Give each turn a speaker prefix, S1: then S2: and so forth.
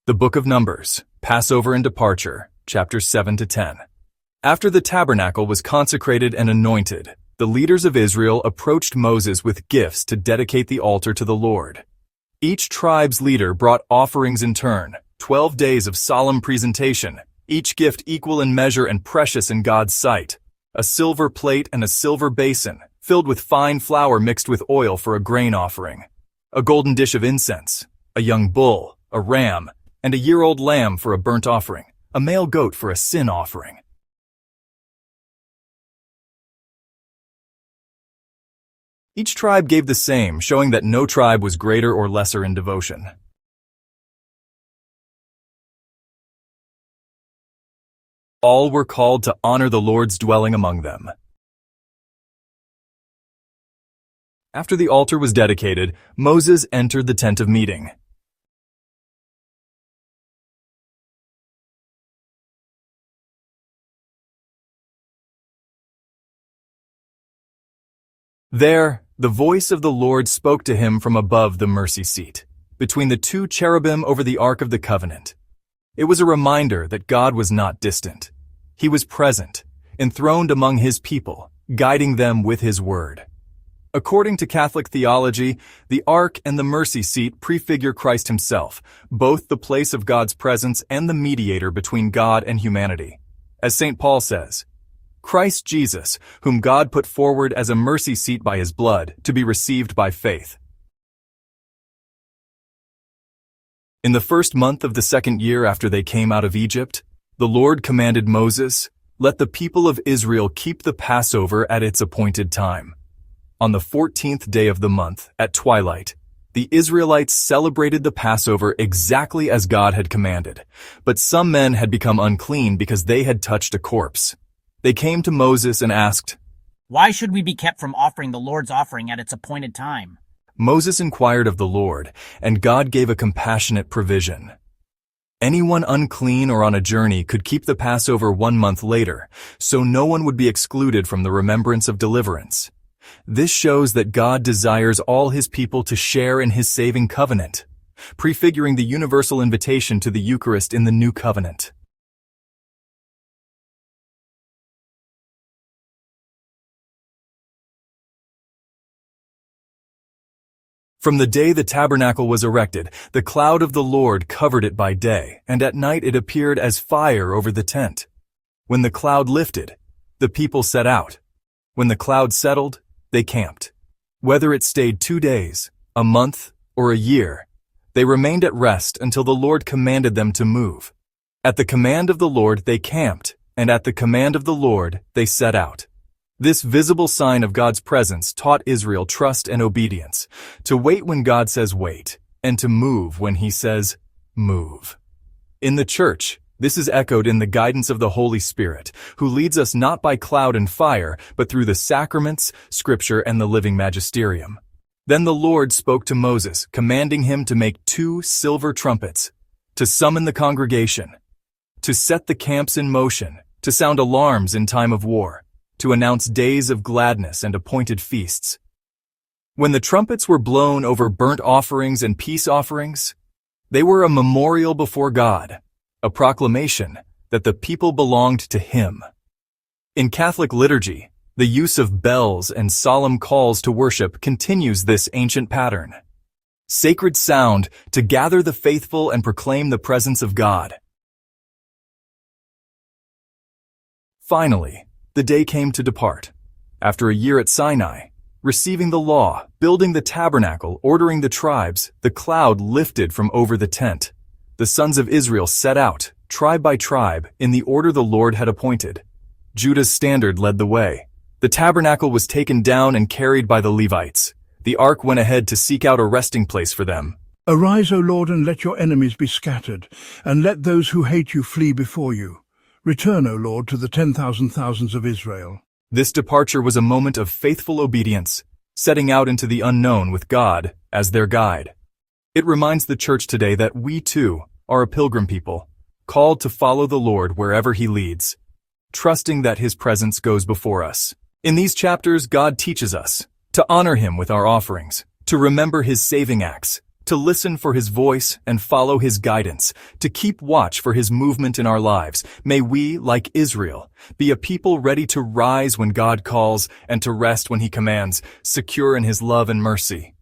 S1: The Book of Numbers, Passover and Departure, chapters 7 to 10. After the tabernacle was consecrated and anointed, the leaders of Israel approached Moses with gifts to dedicate the altar to the Lord. Each tribe's leader brought offerings in turn, 12 days of solemn presentation, each gift equal in measure and precious in God's sight. A silver plate and a silver basin, filled with fine flour mixed with oil for a grain offering. A golden dish of incense, a young bull, a ram, and a year-old lamb for a burnt offering, a male goat for a sin offering. Each tribe gave the same, showing that no tribe was greater or lesser in devotion. All were called to honor the Lord's dwelling among them. After the altar was dedicated, Moses entered the tent of meeting. There, the voice of the Lord spoke to him from above the mercy seat, between the two cherubim over the Ark of the Covenant. It was a reminder that God was not distant. He was present, enthroned among his people, guiding them with his word. According to Catholic theology, the Ark and the mercy seat prefigure Christ himself, both the place of God's presence and the mediator between God and humanity. As St. Paul says, Christ Jesus, whom God put forward as a mercy seat by his blood, to be received by faith. In the first month of the second year after they came out of Egypt, the Lord commanded Moses, "Let the people of Israel keep the Passover at its appointed time." On the 14th day of the month, at twilight, the Israelites celebrated the Passover exactly as God had commanded, but some men had become unclean because they had touched a corpse. They came to Moses and asked,
S2: "Why should we be kept from offering the Lord's offering at its appointed time?"
S1: Moses inquired of the Lord, and God gave a compassionate provision. Anyone unclean or on a journey could keep the Passover 1 month later, so no one would be excluded from the remembrance of deliverance. This shows that God desires all his people to share in his saving covenant, prefiguring the universal invitation to the Eucharist in the new covenant. From the day the tabernacle was erected, the cloud of the Lord covered it by day, and at night it appeared as fire over the tent. When the cloud lifted, the people set out. When the cloud settled, they camped. Whether it stayed 2 days, a month, or a year, they remained at rest until the Lord commanded them to move. At the command of the Lord they camped, and at the command of the Lord they set out. This visible sign of God's presence taught Israel trust and obedience, to wait when God says wait, and to move when he says move. In the Church, this is echoed in the guidance of the Holy Spirit, who leads us not by cloud and fire, but through the sacraments, Scripture, and the living Magisterium. Then the Lord spoke to Moses, commanding him to make 2 silver trumpets, to summon the congregation, to set the camps in motion, to sound alarms in time of war, to announce days of gladness and appointed feasts. When the trumpets were blown over burnt offerings and peace offerings, they were a memorial before God, a proclamation that the people belonged to him. In Catholic liturgy, the use of bells and solemn calls to worship continues this ancient pattern. Sacred sound to gather the faithful and proclaim the presence of God. Finally, the day came to depart. After a year at Sinai, receiving the law, building the tabernacle, ordering the tribes, the cloud lifted from over the tent. The sons of Israel set out, tribe by tribe, in the order the Lord had appointed. Judah's standard led the way. The tabernacle was taken down and carried by the Levites. The ark went ahead to seek out a resting place for them.
S3: Arise, O Lord, and let your enemies be scattered, and let those who hate you flee before you. Return, O Lord, to the 10,000 thousands of Israel.
S1: This departure was a moment of faithful obedience, setting out into the unknown with God as their guide. It reminds the Church today that we, too, are a pilgrim people, called to follow the Lord wherever he leads, trusting that his presence goes before us. In these chapters, God teaches us to honor him with our offerings, to remember his saving acts, to listen for his voice and follow his guidance, to keep watch for his movement in our lives. May we, like Israel, be a people ready to rise when God calls and to rest when he commands, secure in his love and mercy.